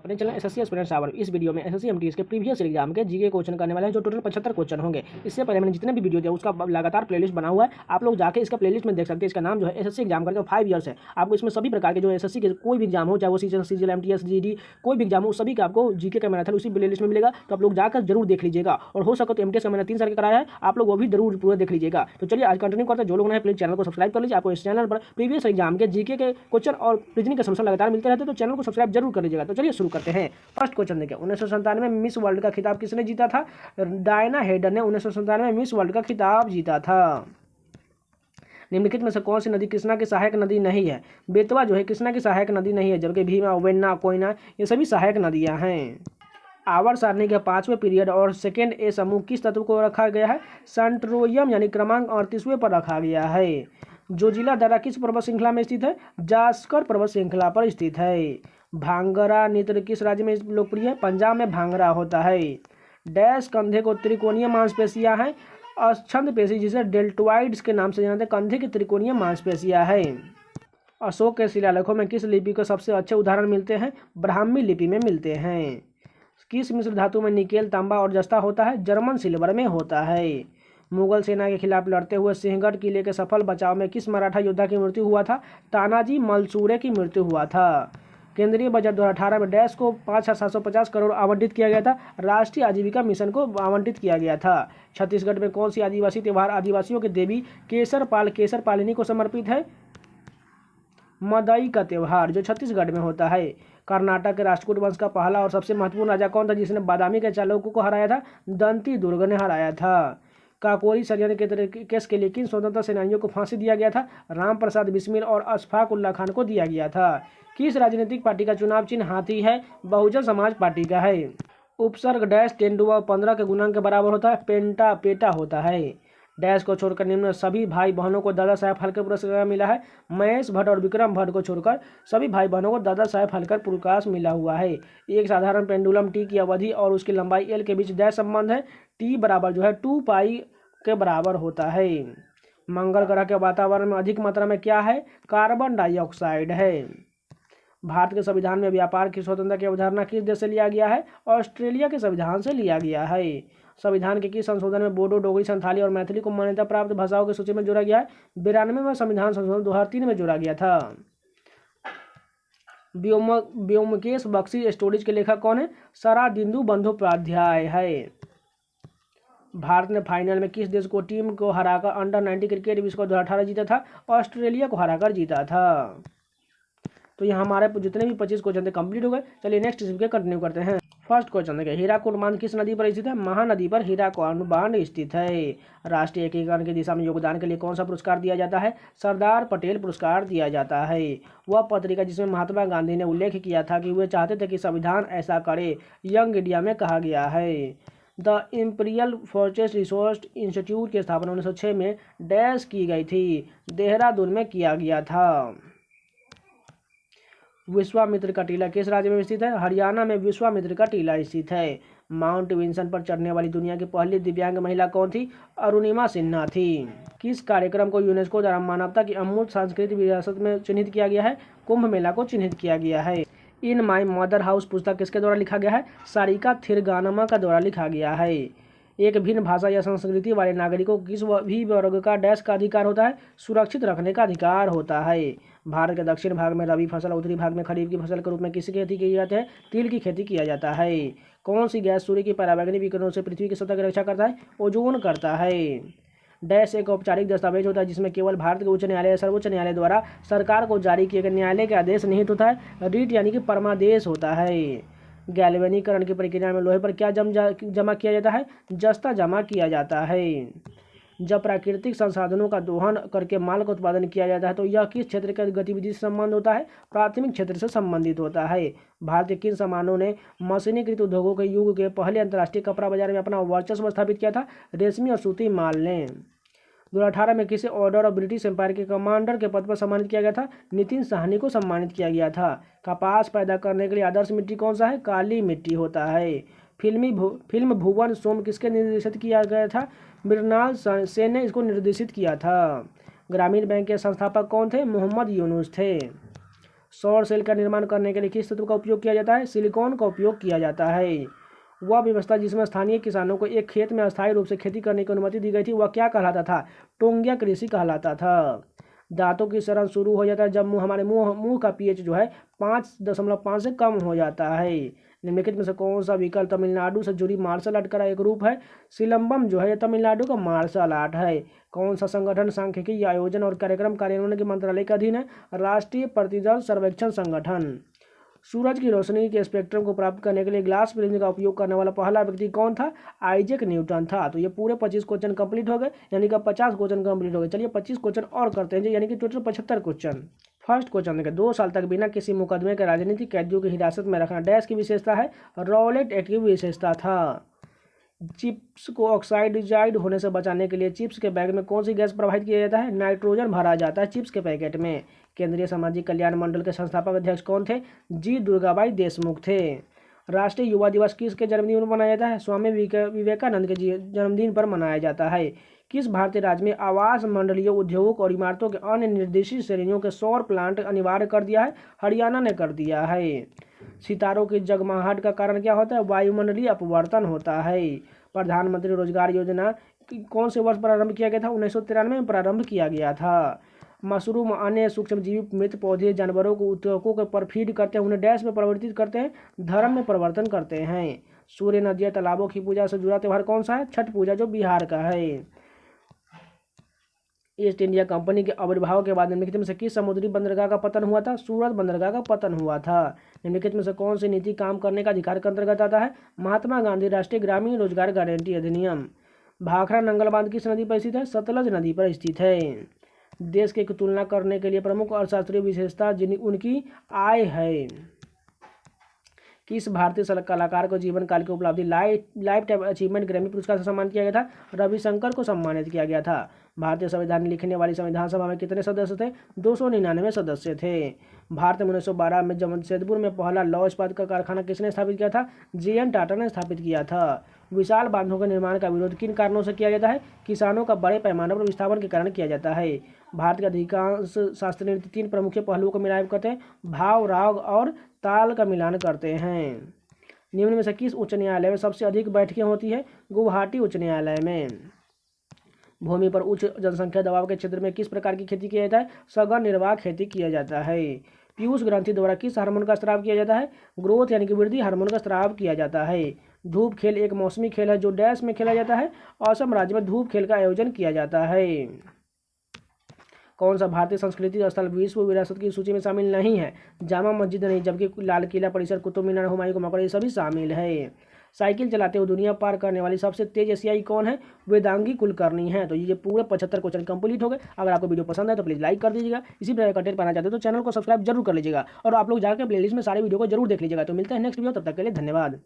अपने channel SSC aspirants our. इस video में एसएससी एमटीएस के प्रीवियस एग्जाम के जीके क्वेश्चन करने वाले हैं, जो टोटल 75 क्वेश्चन होंगे। इससे पहले मैंने जितने भी वीडियो दिया उसका लगातार प्लेलिस्ट बना हुआ है, आप लोग जाके इसका प्लेलिस्ट में देख सकते हैं। इसका नाम जो है एसएससी एग्जाम करके 5 ईयर्स है। आपको इसमें सभी प्रकार के जो एसएससी के कोई भी एग्जाम हो, चाहे वो सीजीएल एमटीएस जीडी कोई भी एग्जाम हो, सभी का आपको जीके का मैराथन उसी प्लेलिस्ट में मिलेगा। तो आप लोग जाकर जरूर देख लीजिएगा। और हो सके तो एमटीएस का मैंने 3 साल का कराया है, आप लोग वो भी जरूर पूरा देख लीजिएगा। तो चलिए आज कंटिन्यू करते हैं। जो लोग नहीं प्लीज चैनल को सब्सक्राइब कर लीजिए। आपको इस चैनल पर प्रीवियस एग्जाम के जीके के क्वेश्चन और रीजनिंग के सॉल्यूशन लगातार मिलते रहते हैं, तो चैनल को सब्सक्राइब जरूर कर लीजिएगा। तो चलिए शुरू करते हैं। फर्स्ट क्वेश्चन देखिए, 1997 में मिस वर्ल्ड का खिताब किसने जीता था? डायना हेडन ने 1997 में मिस वर्ल्ड का खिताब जीता था। निम्नलिखित में से कौन सी नदी कृष्णा की सहायक नदी नहीं है? बेतवा जो है कृष्णा की सहायक नदी नहीं है, जबकि भीमा, वेन्ना, कोयना ये सभी सहायक नदियां हैं। आवर्त सारणी के 5वें पीरियड और सेकेंड ए समूह किस तत्व को रखा गया है? सेंट्रोइयम यानी क्रमांक 38वें पर रखा गया है। जोजिला दर्रा किस पर्वत श्रृंखला में स्थित है? जास्कर पर्वत श्रृंखला पर स्थित है। भांगरा नृत्य किस राज्य में लोकप्रिय है? पंजाब में भांगरा होता है। डैश कंधे को त्रिकोणीय मांसपेशियां हैं। अक्षंद पेशी जिसे डेल्टोइड्स के नाम से जानते हैं, कंधे की त्रिकोणीय मांसपेशियां है। अशोक के शिलालेखों में किस लिपि के सबसे अच्छे उदाहरण मिलते हैं? ब्राह्मी लिपि में मिलते हैं। किस मिश्र धातु में निकेल, तांबा और जस्ता होता है? जर्मन सिल्वर में होता है। मुगल सेना के खिलाफ लड़ते हुए सिंहगढ़ किले के सफल बचाव में किस मराठा योद्धा की मृत्यु हुआ था? तानाजी मलसूरे की मृत्यु हुआ था। केंद्रीय बजट 2018 में डैश को 5,750 करोड़ आवंटित किया गया था? राष्ट्रीय आजीविका मिशन को आवंटित किया गया था। छत्तीसगढ़ में कौन सी आदिवासी त्यौहार आदिवासियों के देवी केसर पालिनी को समर्पित है? मदई का त्यौहार, जो छत्तीसगढ़ में होता है। कर्नाटक के राष्ट्रकूट वंश का पहला और सबसे महत्वपूर्ण राजा कौन था, जिसने बादामी के चालुक्यों को हराया था? दंती दुर्ग ने हराया था। काकोरी षड्यंत्र के केस के लिए किन स्वतंत्रता सेनानियों को फांसी दिया गया था? राम प्रसाद बिस्मिल और अशफाक उल्ला खान को दिया गया था। किस राजनीतिक पार्टी का चुनाव चिन्ह हाथी है? बहुजन समाज पार्टी का है। उपसर्ग डैश 10⁻15 के गुणांक के बराबर होता है? पेटा होता है। डैश को छोड़कर निम्न सभी भाई बहनों को दादा साहेब फाल्के पुरस्कार मिला है? महेश भट्ट और विक्रम भट्ट को छोड़कर सभी भाई बहनों को दादा साहेब फाल्के पुरस्कार मिला हुआ है। एक साधारण पेंडुलम टी की अवधि और उसकी लंबाई एल के बीच डैश संबंध है? टी बराबर जो है 2 पाई के बराबर होता है। मंगल ग्रह के वातावरण में अधिक मात्रा में क्या है? कार्बन डाइऑक्साइड है। भारत के संविधान में व्यापार की स्वतंत्रता की अवधारणा किस देश से लिया गया है? ऑस्ट्रेलिया के संविधान से लिया गया है। संविधान के किस संशोधन में बोडो, डोगरी, संथाली और मैथिली को मान्यता प्राप्त भाषाओं की सूची में जोड़ा गया है? 92वें संविधान संशोधन 2003 में जोड़ा गया था। व्योमकेश बख्शी स्टोरीज के लेखक कौन है? शरदिंदु बंदोपाध्याय है। भारत ने फाइनल में किस देश को टीम को हराकर अंडर-19 क्रिकेट विश्व कप 2018 जीता था? ऑस्ट्रेलिया को हराकर जीता था। तो यहाँ हमारे जितने भी 25 क्वेश्चन थे कंप्लीट हो गए। चलिए नेक्स्ट इसके कंटिन्यू करते हैं। फर्स्ट क्वेश्चन देखिए, हीराकुड बांध किस नदी पर स्थित है? महानदी पर हीराकुड बांध स्थित है। राष्ट्रीय एकीकरण की दिशा में योगदान के लिए कौन सा पुरस्कार दिया जाता है? सरदार पटेल पुरस्कार दिया जाता है। वह पत्रिका जिसमें महात्मा गांधी ने उल्लेख किया था कि वे चाहते थे कि संविधान ऐसा करे, यंग इंडिया में कहा गया है। The imperial forest resource institute की स्थापना 1906 में डैश की गई थी? देहरादून में किया गया था। विश्वामित्र का टीला किस राज्य में स्थित है? हरियाणा में विश्वामित्र का टीला स्थित है। माउंट विंसन पर चढ़ने वाली दुनिया की पहली दिव्यांग महिला कौन थी? अरुणिमा सिन्हा थी। किस कार्यक्रम को यूनेस्को द्वारा मानवता की अमूर्त सांस्कृतिक विरासत में चिन्हित किया गया है? कुंभ मेला को चिन्हित किया गया है। इन माई मदर हाउस पुस्तक किसके द्वारा लिखा गया है? सारिका थिरगानमा का द्वारा लिखा गया है। एक भिन्न भाषा या संस्कृति वाले नागरिकों को किस भी वर्ग का डैश का अधिकार होता है? सुरक्षित रखने का अधिकार होता है। भारत के दक्षिण भाग में रबी फसल, उत्तरी भाग में खरीफ की फसल के रूप में किसकी खेती की जाती है? तिल की खेती किया जाता है। कौन सी गैस सूर्य की पराबैंगनी विकिरणों से पृथ्वी की सतह की रक्षा करता है? ओजोन करता है। डैश एक औपचारिक दस्तावेज होता है जिसमें केवल भारत के उच्च न्यायालय या सर्वोच्च न्यायालय द्वारा सरकार को जारी किए गए न्यायालय के आदेश निहित होता है। रीट यानी कि परमादेश होता है। गैल्वेनीकरण की प्रक्रिया में लोहे पर क्या जमा किया जाता है? जस्ता जमा किया जाता है। जब प्राकृतिक संसाधनों का दोहन करके माल का उत्पादन किया जाता है तो यह किस क्षेत्र की गतिविधि से संबंध होता है? प्राथमिक क्षेत्र से संबंधित होता है। भारत के किन सामानों ने मशीनीकृत उद्योगों के युग के पहले अंतर्राष्ट्रीय कपड़ा बाजार में अपना वर्चस्व स्थापित किया था? रेशमी और सूती माल ने। 2018 में किसे ऑर्डर ऑफ ब्रिटिश एम्पायर के कमांडर के पद पर सम्मानित किया गया था? नितिन साहनी को सम्मानित किया गया था। कपास पैदा करने के लिए आदर्श मिट्टी कौन सा है? काली मिट्टी होता है। फिल्म भुवन सोम किसके निर्देशित किया गया था? मृणाल सेन ने इसको निर्देशित किया था। ग्रामीण बैंक के संस्थापक कौन थे? मोहम्मद यूनुस थे। सौर सेल का निर्माण करने के लिए किस तत्व का उपयोग किया जाता है? सिलिकॉन का उपयोग किया जाता है। वह व्यवस्था जिसमें स्थानीय किसानों को एक खेत में अस्थायी रूप से खेती करने की अनुमति दी गई थी वह क्या कहलाता था? टोंगिया कृषि कहलाता था। दांतों की सड़न शुरू हो जाता है जब हमारे मुंह का पीएच जो है 5.5 से कम हो जाता है। निम्नलिखित में से कौन सा विकल्प तमिलनाडु से जुड़ी मार्शल आर्ट का एक रूप है? सिलंबम जो है ये तमिलनाडु का मार्शल आर्ट है। कौन सा संगठन सांख्यिकी आयोजन और कार्यक्रम कार्यान्वयन के मंत्रालय के अधीन है? राष्ट्रीय प्रतिदल सर्वेक्षण संगठन। सूरज की रोशनी के स्पेक्ट्रम को प्राप्त करने के लिए ग्लास प्रिज्म का उपयोग करने वाला पहला व्यक्ति कौन था? आइजैक न्यूटन था। तो ये पूरे 25 क्वेश्चन कंप्लीट हो गए, यानी कि 50 क्वेश्चन कंप्लीट हो गए। चलिए 25 क्वेश्चन और करते हैं, यानी कि टोटल 75 क्वेश्चन। फर्स्ट क्वेश्चन देखिए, 2 साल तक बिना किसी मुकदमे के राजनीतिक कैदियों की हिरासत में रखना डैश की विशेषता है? रॉलेट एक्ट की विशेषता था। चिप्स को ऑक्साइडाइज्ड होने से बचाने के लिए चिप्स के बैग में कौन सी गैस प्रवाहित किया जाता है? नाइट्रोजन भरा जाता है चिप्स के पैकेट में। केंद्रीय सामाजिक कल्याण मंडल के संस्थापक अध्यक्ष कौन थे? जी दुर्गाबाई देशमुख थे। राष्ट्रीय युवा दिवस किसके जन्मदिन पर मनाया जाता है? स्वामी विवेकानंद के जन्मदिन पर मनाया जाता है। किस भारतीय राज्य में आवास मंडलीय उद्योगों और इमारतों के अन्य निर्देशित श्रेणियों के सौर प्लांट अनिवार्य कर दिया है? हरियाणा ने कर दिया है। सितारों की जगमगाहट का कारण क्या होता है? वायुमंडलीय अपवर्तन होता है। प्रधानमंत्री रोजगार योजना कौन से वर्ष प्रारंभ किया गया था? 1993 में प्रारंभ किया गया था। मशरूम अन्य सूक्ष्मजीवी मृत पौधे जानवरों को उत्तकों पर फीड करते हैं, उन्हें डैश में परिवर्तित करते हैं? धर्म में परिवर्तन करते हैं। सूर्य नदियों तालाबों की पूजा से जुड़ा त्यौहार कौन सा है? छठ पूजा जो बिहार का है। ईस्ट इंडिया कंपनी के आविर्भाव के बाद निम्नलिखित में से किस समुद्री बंदरगाह का पतन हुआ था? सूरत बंदरगाह का पतन हुआ था। निम्नलिखित में से कौन सी नीति काम करने का अधिकार के अंतर्गत आता है? महात्मा गांधी राष्ट्रीय ग्रामीण रोजगार गारंटी अधिनियम। भाखड़ा नंगल बांध किस नदी पर स्थित है? सतलज नदी पर स्थित है। देश की तुलना करने के लिए प्रमुख अर्थशास्त्रीय विशेषता उनकी आय है। किस भारतीय कलाकार को जीवन काल की उपलब्धि लाइफ टाइम अचीवमेंट ग्रैमी पुरस्कार से सम्मानित किया गया था? रविशंकर को सम्मानित किया गया था। भारतीय संविधान लिखने वाली संविधान सभा में कितने सदस्य थे? 299 सदस्य थे। भारत में 1912 में जमशेदपुर में पहला लौह इस्पात का कारखाना किसने स्थापित किया था? JN टाटा ने स्थापित किया था। विशाल बांधों के निर्माण का विरोध किन कारणों से किया जाता है? किसानों का बड़े पैमाने पर विस्थापन के कारण किया जाता है। भारत के अधिकांश शास्त्रीय नृत्य 3 प्रमुख पहलुओं को मिलान करते हैं? भाव, राग और ताल का मिलान करते हैं। निम्न में से किस उच्च न्यायालय में सबसे अधिक बैठकें होती है? गुवाहाटी उच्च न्यायालय में। भूमि पर उच्च जनसंख्या दबाव के क्षेत्र में किस प्रकार की खेती किया जाता है? सघन निर्वाह खेती किया जाता है। पीयूष ग्रंथि द्वारा किस हार्मोन का स्राव किया जाता है? ग्रोथ यानी कि वृद्धि हार्मोन का स्राव किया जाता है। धूप खेल एक मौसमी खेल है जो डैश में खेला जाता है? असम राज्य में धूप खेल का आयोजन किया जाता है। कौन सा भारतीय संस्कृति स्थल विश्व विरासत की सूची में शामिल नहीं है? जामा मस्जिद नहीं, जबकि लाल किला परिसर, कुतुब मीनार, हुमायूं का मकबरा ये सभी शामिल है। साइकिल चलाते हुए दुनिया पार करने वाली सबसे तेज एशियाई कौन है? वेदांगी कुलकर्णी है। तो ये पूरे 75 क्वेश्चन कंप्लीट हो गए। अगर आपको वीडियो पसंद है तो प्लीज़ लाइक कर दीजिएगा। इसी प्रकार कंटेंट पाना चाहते हो तो चैनल को सब्सक्राइब जरूर कर लीजिएगा और आप लोग जाकर प्लेलिस्ट में सारे वीडियो को जरूर देख लीजिएगा। तो मिलते हैं नेक्स्ट वीडियो, तब तक के लिए धन्यवाद।